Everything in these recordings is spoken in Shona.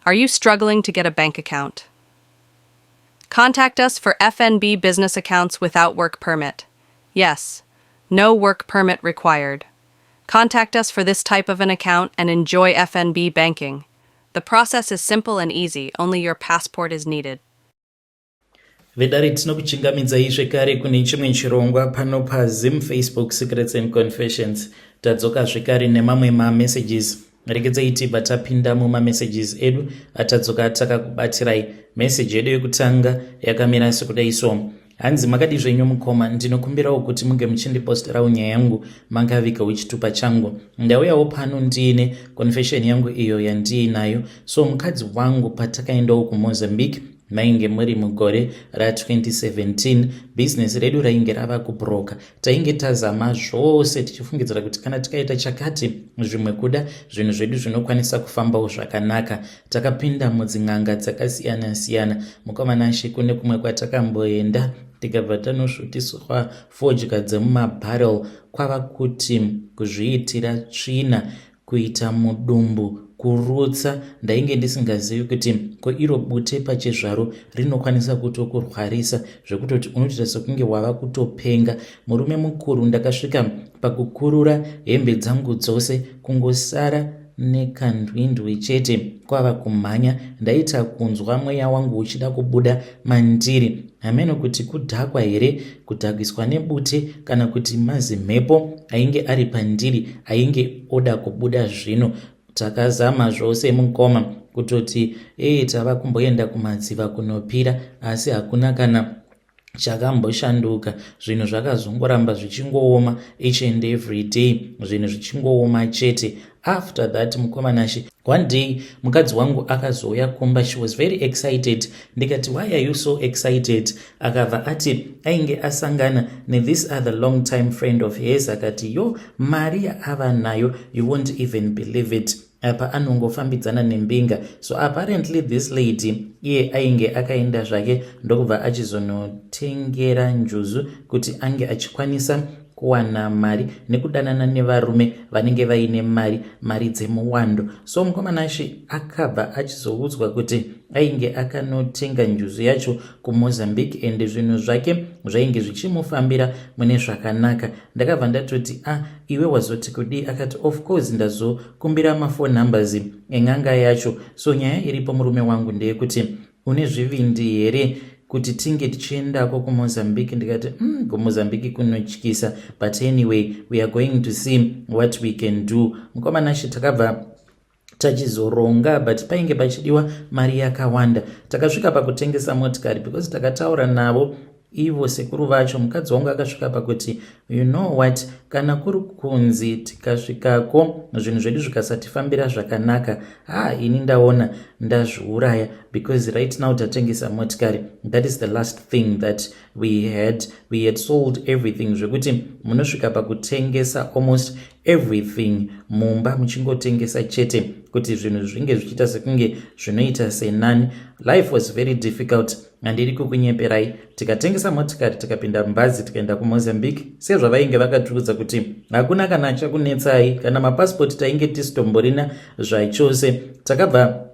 Are you struggling to get a bank account? Contact us for FNB business accounts without work permit. Yes, no work permit required. Contact us for this type of an account and enjoy FNB banking. The process is simple and easy, only your passport is needed. Vedare tinokuchingamidzai zvekare kune chimwe chirongwa pano paZim Facebook Secrets and Confessions. Tadzoka zvekare nemamwe mamessages. Regedzai tibva tapinda mumamessages edu atadzoka takakubatirai. Message yedu yekutanga yakamira sekudai so: hanzi makadi zvenyu mukoma, ndinokumbirawo kuti munge muchindiposterawo nyaya yangu mangavika chitupa changu. Ndauyawo pano ndiine confession yangu iyo yandiinayo. So mukadzi wangu patakaendawo kuMozambique mainge muri mugore ra2017, business redu rainge rava kubroka. Tainge tazama zvose tichifungidzira kuti kana tikaita chakati zvimwe kuda zvinhu zvedu zvinokwanisa kufambawo zvakanaka. Takapinda mudzin'anga dzakasiyana siyana. Mukomana She kune kumwe kwatakamboenda tikabva tanosvutiswa fodya dzemumabharrel, kwava kuti kuzviitira tsvina, kuita mudumbu, kurutsa. Ndainge ndisingazivi kuti ko iro bute pachezvaro rinokwanisa kutokurwarisa zvekutoti unoita sekunge wava kutopenga. Murume mukuru, ndakasvika pakukurura hembe dzangu dzose, kungosara nekandwindwi chete kwava kumhanya. Ndaita kunzwa mweya wangu uchida kubuda mandiri. Hameno kuti kudhakwa here, kudhakiswa nebute kana kuti mazi mhepo ainge ari pandiri ainge oda kubuda zvino. Takazama zvose mukoma kutoti tava kumboenda kumadziva kunopira, asi hakuna kana chakamboshanduka. Zvinhu zvakazongoramba zvichingooma each and every day, zvinhu zvichingooma chete. After that mukomana She, one day mukadzi wangu akazouya kumba. She was very excited. Ndikati, why are you so excited? Akabva ati ainge asangana this other long time friend of his. Akati, yo, mari yaava nayo, you won't even believe it. Apa anongofambidzana nembinga. So apparently this lady iye ainge akaenda zvake ndokubva achizonotengera njuzu kuti ange achikwanisa kuwana mari nekudanana nevarume vanenge vaine mari dzemuwando. So mukomana She akabva achizoudzwa kuti ainge akanotenga njuzu yacho kuMozambique ende zvinhu zvake zvainge zvichimufambira mune zvakanaka. Ndakabva ndatoti iwe wazoti kudi? Akati, of course ndazokumbira mafone numbers eng'anga yacho. So nyaya iripo murume wangu ndeyekuti une zvivindi here kuti tinge tichiendako kuMozambique. Ndikati kuMozambique kunotyisa, but anyway we are going to see what we can do. Mukomana She takabva tachizoronga, but painge pachidiwa mari yakawanda. Takasvika pakutengesa motikari because takataura navo ivo sekuru vacho. Mukadzi wangu akasvika pakuti, you know what, kana kuri kunzi tikasvikako zvinhu zvedu zvikasatifambira zvakanaka, ini ndaona ndazviuraya, because right now tatengesa motikari. That is the last thing that we had sold everything, zvekuti munosvika pakutengesa almost everything mumba, muchingotengesa chete kuti zvinhu zvinge zvichiita sekunge zvinoita senani. Life was very difficult. Handiri kukunyeperai. Tikatengesa motikari, tikapinda mubhazi, tikaenda kuMozambique. Sezvavainge vakatiudza kuti hakuna kana chakunetsai, kana mapasipoti tainge tisitomborina zvachose. Takabva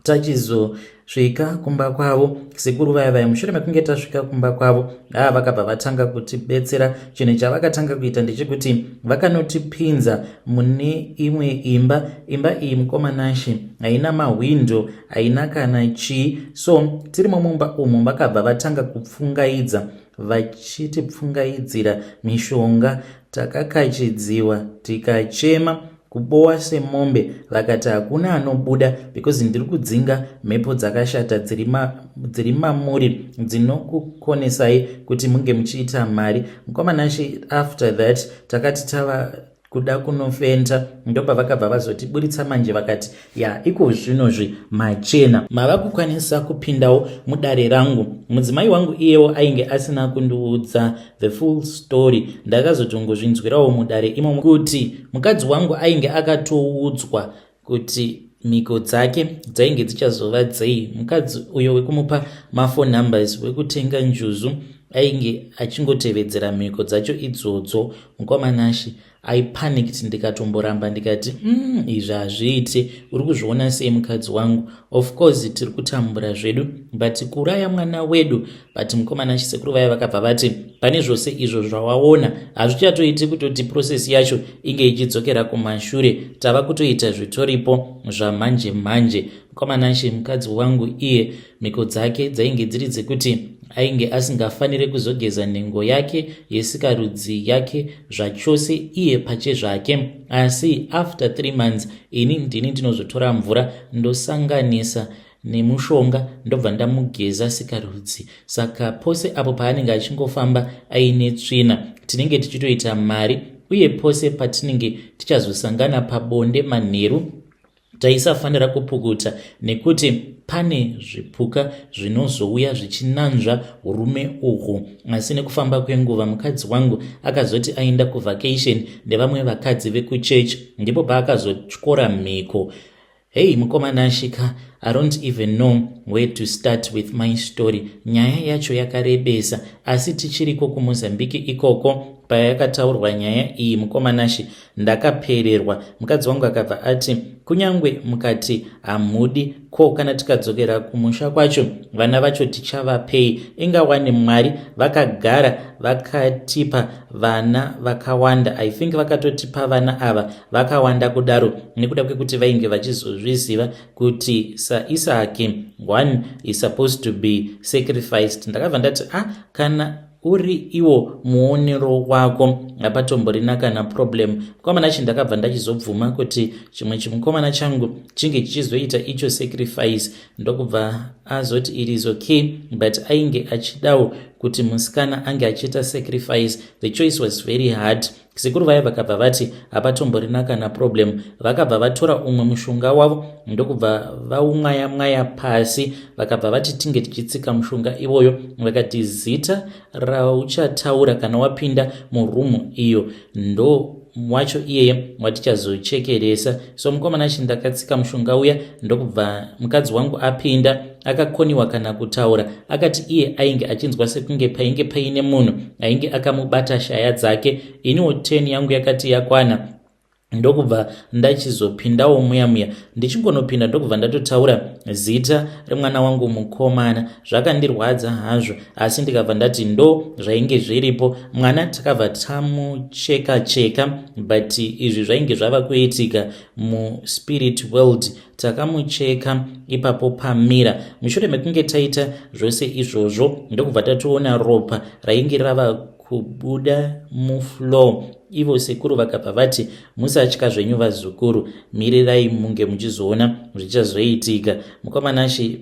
tachizosvika kumba kwavo. Sekuru vaya mushure mekunge tasvika kumba kwavo, vakabva vatanga kutibetsera. Chinhu chavakatanga kuita ndechekuti vakanotipinza mune imwe imba. Imba iyi mukomana She haina mahwindo, haina kana chii. So tirimo mumba umu vakabva vatanga kupfungaidza, vachitipfungaidzira mishonga. Takakachidziwa, tikachema, kubowa semombe. Vakati hakuna anobuda because ndiri kudzinga mhepo dzakashata dziri mamuri dzinokukonesai kuti munge muchiita mari. Mukomana She after that takati tava kuda kunofenta, ndopa vakabva vazotiburitsa manje vakati iko zvinozvi machena mava kukwanisa kupindawo mudare rangu. Mudzimai wangu iyewo ainge asina kundiudza the full story. Ndakazotongozvinzwirawo mudare imo kuti mukadzi wangu ainge akatoudzwa kuti mhiko dzake dzainge dzichazova dzei. Mukadzi uyo wekumupa mafone numbers wekutenga njuzu ainge achingotevedzera mhiko dzacho idzodzo. Mukomana She I panicked ndikatomboramba ndikati izvi hazviiti, uri kuzviona sei mukadzi wangu? Of course tiri kutambura zvedu, but kuraya mwana wedu. But mukomana chisekuru vaya vakabva vati pane zvose izvo zvawaona hazvichatoiti kutoti process yacho inge ichidzokera kumashure, tava kutoita zvitoripo zvamanje manje. Mukomana mukadzi wangu iye mhiko dzake dzainge dziri dzekuti ainge asingafanire kuzogeza nhengo yake yesikarudzi yake zvachose iye pache zvake. Asi after 3 months ini ndini ndinozotora mvura ndosanganisa nemushonga ndobva ndamugeza sikarudzi. Saka pose apo paanenge achingofamba aine tsvina tinenge tichitoita mari, uye pose patinenge tichazosangana pabonde manheru taisafanira kupukuta nekuti pane zvipuka zvinozouya zvichinanzva urume uhwu. Asi nekufamba kwenguva mukadzi wangu akazoti aenda kuvacation nevamwe vakadzi vekuchechi, ndipo paakazotyora mhiko. Hey mukomana ashika, I don't even know where to start with my story. Nyaya yacho yakarebesa, asi tichiriko kuMozambique ikoko payakataurwa nyaya iyi mukomanashi ndakapererwa. Mukadzi wangu akabva ati kunyangwe mukati hamudi ko kana tikadzokera kumusha kwacho vana vacho tichavapei, ingawane Mwari vakagara vakatipa vana vakawanda. I think vakatotipa vana ava vakawanda kudaro nekuda kwekuti vainge vachizozviziva kuti saIsaki one is supposed to be sacrificed. Ndakabva ndati kana uri iwo muonero wako hapatomborina kana problem. Mukomana chi ndakabva ndachizobvuma kuti chimwe chimukomana changu chinge chichizoita icho sacrifice, ndokubva azoti it is okay, but ainge achidawo kuti musikana ange achiita sacrifice. The choice was very hard. Sekuru vaya vakabva vati hapatomborina kana problem, vakabva vatora umwe mushonga wavo ndokubva vaumwaya pasi, vakabva vati tinge tichitsika mushonga iwoyo, vakati zita rauchataura kana wapinda murumu iyo ndo wacho iyeye watichazochekeresa. So mukomana chi ndakatsika mushonga uya ndokubva mukadzi wangu apinda, akakoniwa kana kutaura. Akati iye ainge achinzwa sekunge painge paine munhu ainge akamubata shaya dzake. Iniwo 10 yangu yakati yakwana ndokubva ndachizopindawo muya ndichingonopinda ndokubva ndatotaura zita remwana wangu mukomana. Zvakandirwadza hazvo, asi ndikabva ndati ndo zvainge zviripo. Mwana takabva tamucheka but izvi zvainge zvava kuitika muspirit world. Takamucheka ipapo pamira. Mushure mekunge taita zvose izvozvo ndokubva tatoona ropa rainge rava kubuda mufloor. Ivo sekuru vakabva vati musatya zvenyu vazukuru, mirirai munge muchizoona zvichazoitika. Mukomanashi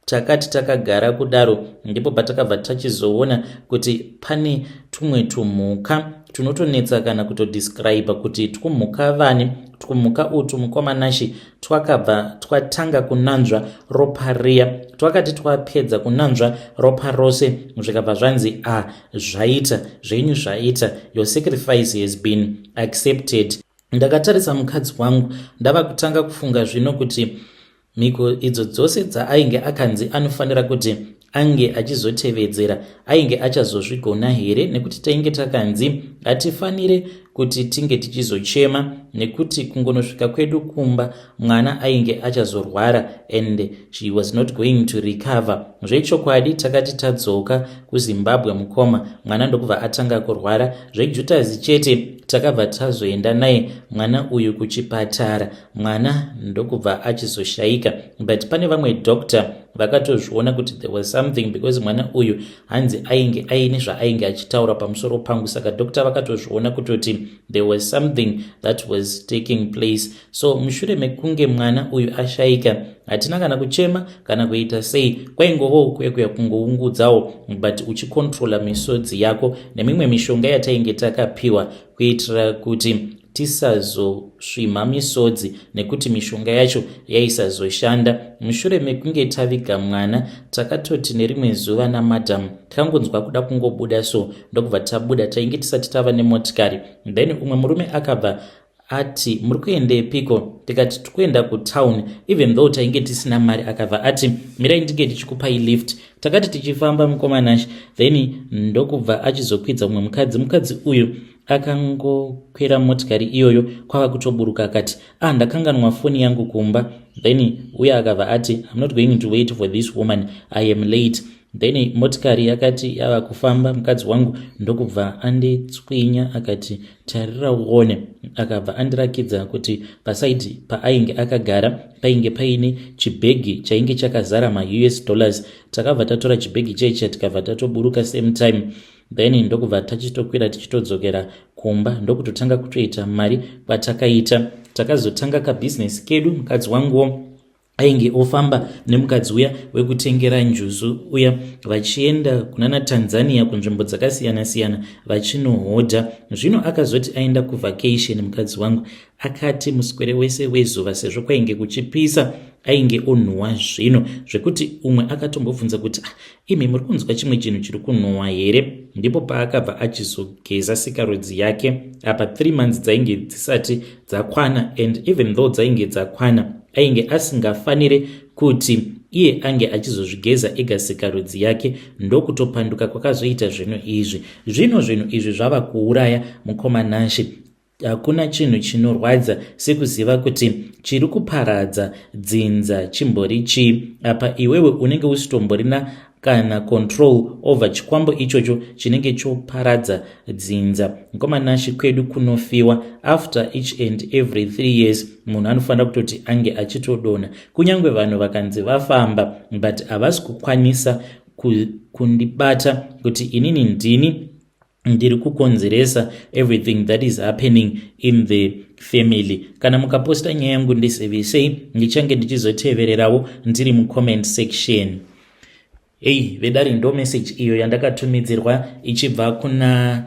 takati takagara kudaro ndipo patakabva tachizoona kuti pane tumwe tumhuka tunotonetsa kana kutodescribe kuti twumhuka vani. Twumhuka utu mukomanashi twakabva twatanga kunanzva ropa riya, twakati twapedza kunanzva ropa rose zvikabva zvanzi zvaita zvenyu zvaita, your sacrifice has been accepted. Ndakatarisa mukadzi wangu ndava kutanga kufunga zvino kuti mhiko idzo dzose dzaainge akanzi anofanira kuti ange achizotevedzera ainge achazozvigona here, nekuti tainge takanzi hatifanire kuti tinge tichizochema nekuti kungonosvika kwedu kumba mwana ainge achazorwara and she was not going to recover. Zvechokwadi takati tadzoka kuZimbabwe mukoma mwana ndokubva atanga kurwara. Zvejutazi chete takabva tazoenda naye mwana uyu kuchipatara, mwana ndokubva achizoshaika. But pane vamwe doctor vakatozviona kuti there was something because mwana uyu hanzi ainge aine zvaainge achitaura pamusoro pangu. Saka doctor vakatozviona kutoti there was something that was taking place. So mushure mekunge mwana uyu ashaika hatina kana kuchema kana kuita sei, kwaingovo kuya kungoungudzawo but uchikontrola misodzi yako nemimwe mishonga yatainge takapiwa kuitira kuti tisazosvima misodzi nekuti mishonga yacho yaisazoshanda. Mushure mekunge taviga mwana takatoti nerimwe zuva namadhamu takangonzwa kuda kungobuda, so ndokubva tabuda tainge tisati tava nemotikari. Then umwe murume akabva ati muri kuendepiko? Tikati tikuenda kutown, even though tainge tisina mari. Akabva ati mirai ndinge tichikupai lift. Takati tichifamba mukomanashi, then ndokubva achizokwidza umwe mukadzi uyu akangokwira motikari iyoyo kwava kutoburuka akati ndakanganwa foni yangu kumba. Then uye akabva ati I'm not going to wait for this woman, I am late. Then motikari yakati yava kufamba, mukadzi wangu ndokubva anditswinya akati tarira uone. Akabva andirakidza kuti pasaidi paainge akagara painge paine chibhegi chainge chakazara ma-US dollars. Takabva tatora chibhegi chaicha tikabva tatoburuka same time. Then ndokubva tachitokwira tichitodzokera kumba, ndokutotanga kutoita mari patakaita. Takazotanga kabusiness kedu. Mukadzi wangu ainge ofamba nemukadzi uya wekutengera njuzu uya vachienda kunana Tanzania kunzvimbo dzakasiyana siyana vachinohodha. Zvino akazoti aenda kuvacation mukadzi wangu akati muswere wese wezuva sezvo kwainge kuchipisa ainge onhuwa zvino zvekuti umwe akatombobvunza kuti imi muri kunzwa chimwe chinhu chiri kunhuwa here. Ndipo paakabva achizogeza sikarudzi yake. Apa 3 months dzainge dzisati dzakwana, and even though dzainge dzakwana ainge asingafanire kuti iye ange achizozvigeza ega sikarudzi yake. Ndokutopanduka kwakazoita zvinhu izvi. Zvino zvinhu izvi zvava kuuraya mukomanashi. Hakuna chinhu chinorwadza sekuziva kuti chiri kuparadza dzinza chimbori chii. Apa iwewe unenge usitomborina kana control over chikwambo ichocho chinenge choparadza dzinza. Mukomanashi kwedu kunofiwa after each and every 3 years. Munhu anofanira kutoti ange achitodona. Kunyangwe vanhu vakanzi vafamba but havasi kukwanisa kundibata kuti inini ndini ndiri kukonzeresa everything that is happening in the family. Kana mukaposta nyaya yangu ndisevisei ndichange ndichizotevererawo ndiri mucomment section. Vedari ndo message iyo yandakatumidzirwa ichibva kuna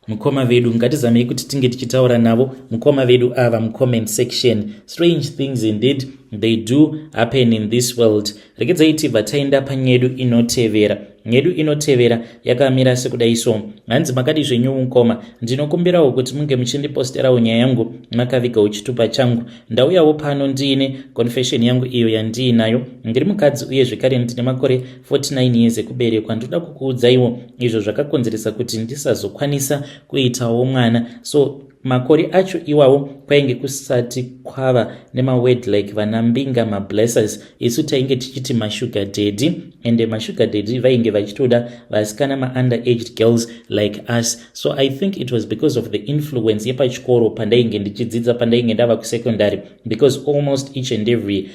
mukoma vedu. Ngatizamei kuti tinge tichitaura navo mukoma vedu ava mucomment section. Strange things indeed they do happen in this world. Rekedzai tibva taenda panyedu inotevera. Nyedu inotevera yakamira sekudai so. Hanzi makadi zvenyu mukoma, ndinokumbirawo kuti munge muchindiposterawo nyaya yangu makavigawo chitupa changu. Ndauyawo pano ndiine confession yangu iyo yandiinayo. Ndiri mukadzi uye zvekare ndine makore 49 years ekuberekwa. Ndoda kukuudzaiwo izvo zvakakonzeresa kuti ndisazokwanisa kuitawo mwana. So makore acho iwawo kwainge kusati kwava nemaword like vanambinga mablessers. Isu tainge tichiti masugar daddy, and masugar daddy vainge vachitoda vasikana ma-underaged girls like us. So I think it was because of the influence yepachikoro pandainge ndichidzidza pandainge ndava kusecondary, because almost each and every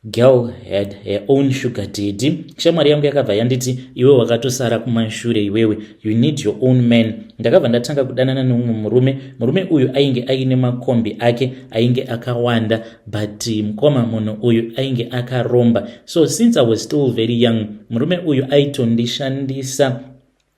girl had her own sugar daddy. Shamwari yangu yakabva yanditi iwe wakatosara kumashure iwewe, you need your own man. Ndakabva ndatanga kudanana nomumwe murume uyu ainge aine makombi ake ainge akawanda, but mukoma munhu uyu ainge akaromba. So since I was still very young, murume uyu aitondishandisa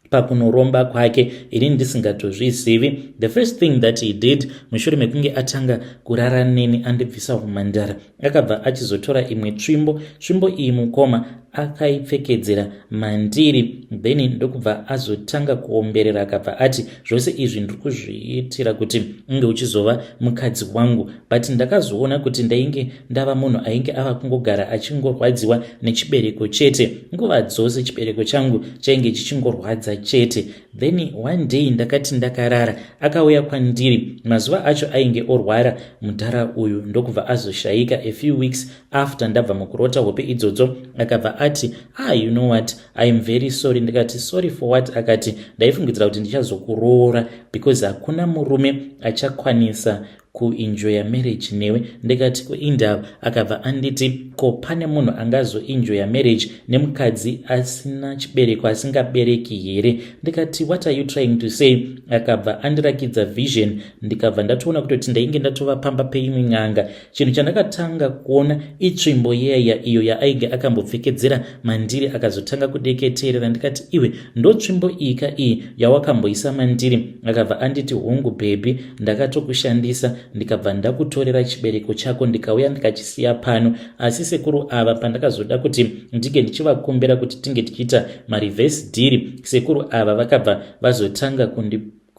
pakunoromba kwake ini ndisingatozvizivi. The first thing that he did mushure mekunge atanga kurara neni andibvisa umhandara, akabva achizotora imwe tsvimbo iyi mukoma akaipfekedzera mandiri, then ndokubva azotanga kuomberera akabva ati zvose izvi ndiri kuzviitira kuti unge uchizova mukadzi wangu. But ndakazoona kuti ndainge ndava munhu ainge ava kungogara achingorwadziwa nechibereko chete. Nguva dzose chibereko changu chainge chichingorwadza chete. Then one day ndakati ndakarara akauya kwandiri. Mazuva acho ainge orwara mudhara uyu, ndokubva azoshayika a few weeks after ndabva mukurota hope idzodzo. Akabva ati you know what, I am very sorry. Ndikati sorry for what? Akati ndaifungidzira kuti ndichazokuroora because hakuna murume achakwanisa kuenjoya marriage newe. Ndikati kuindava. Akabva anditi ko pane munhu angazoenjoya marriage nemukadzi asina chibereko, asingabereki here? Ndikati what are you trying to say? Akabva andirakidza vision. Ndikabva ndatoona kuti ndainge ndatova pamba peimwe n'anga. Chinhu chandakatanga kuona itsvimbo yeya iyo yaainge akambopfekedzera mandiri akazotanga kudeketerera. Ndikati iwe ndo tsvimbo iyi yawakamboisa mandiri? Akabva anditi hongu baby, ndakatokushandisa ndikabva ndakutorera chibereko chako ndikauya ndikachisiya pano. Asi sekuru ava pandakazoda kuti ndige ndichivakumbira kuti tinge tichiita ma-reverse deal, sekuru ava vakabva vazotanga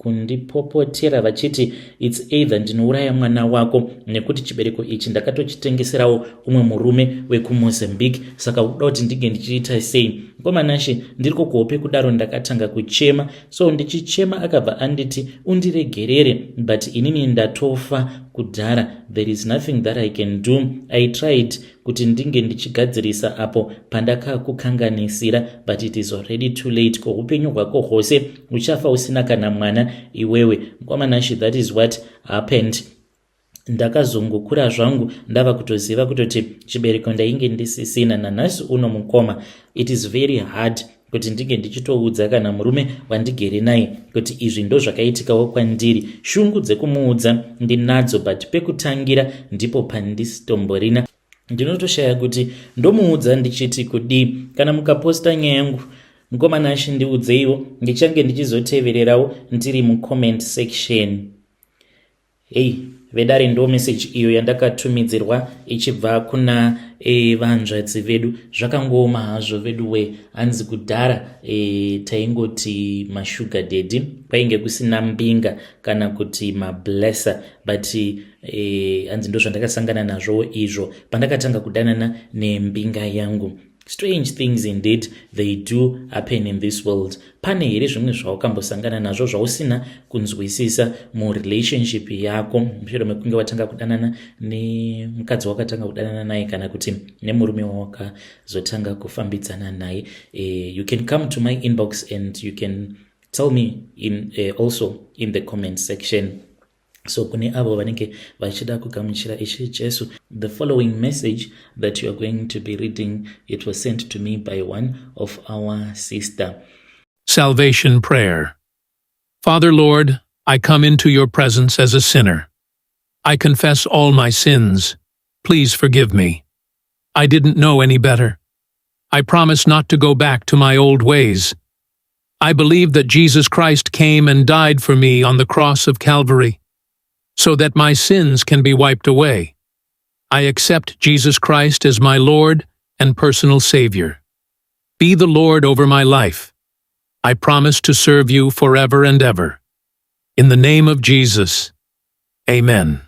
kundipopotera vachiti its either ndinouraya mwana wako nekuti chibereko ichi ndakatochitengeserawo umwe murume wekumozambique, saka uda kuti ndinge ndichiita sei? Komanashe ndiri kuhope kudaro ndakatanga kuchema, so ndichichema akabva anditi undiregerere, but inini ndatofa kudhara. There is nothing that I can do. I tried kuti ndinge ndichigadzirisa apo pandakakukanganisira, but it is already too late. Ko upenyu hwako hwose uchafa usina kana mwana iwewe. Komanashe, that is what happened. Ndakazongokura zvangu ndava kutoziva kutoti chibereko ndainge ndisisina. Nanhasi uno mukoma, it is very hard kuti ndinge ndichitoudza kana murume wandigere naye kuti izvi ndo zvakaitikawo kwandiri. Shungu dzekumuudza ndinadzo, but pekutangira ndipo pandisitomborina. Ndinotoshaya kuti ndomuudza ndichiti kudii. Kana mukaposta nyaya yangu mukomanashe ndiudzeiwo, ndichange ndichizotevererawo ndiri mucomment section. Hey, vedare ndo message iyo yandakatumidzirwa ichibva kuna vanzvadzi vedu. Zvakangoma hazvo vedu we, hanzi kudhara taingoti mashuga daddy, kwainge kusina mbinga kana kuti mablesser, but hanzi ndo zvandakasangana nazvo izvo pandakatanga kudanana nembinga yangu. Strange things indeed, they do happen in this world. Pane here zvimwe zvawakambosangana nazvo zvausina kunzwisisa murelationship yako mushure mekunge watanga kudanana nemukadzi wakatanga kudanana naye kana kuti nemurume wawakazotanga kufambidzana naye? You can come to my inbox and you can tell me also in the comment section. So kune avo vanenge vachida kugamuchira Ishe Jesu, the following message that you are going to be reading, it was sent to me by one of our sister. Salvation Prayer. Father Lord, I come into your presence as a sinner. I confess all my sins. Please forgive me. I didn't know any better. I promise not to go back to my old ways. I believe that Jesus Christ came and died for me on the cross of Calvary, so that my sins can be wiped away. I accept Jesus Christ as my Lord and personal Savior. Be the Lord over my life. I promise to serve you forever and ever. In the name of Jesus, Amen.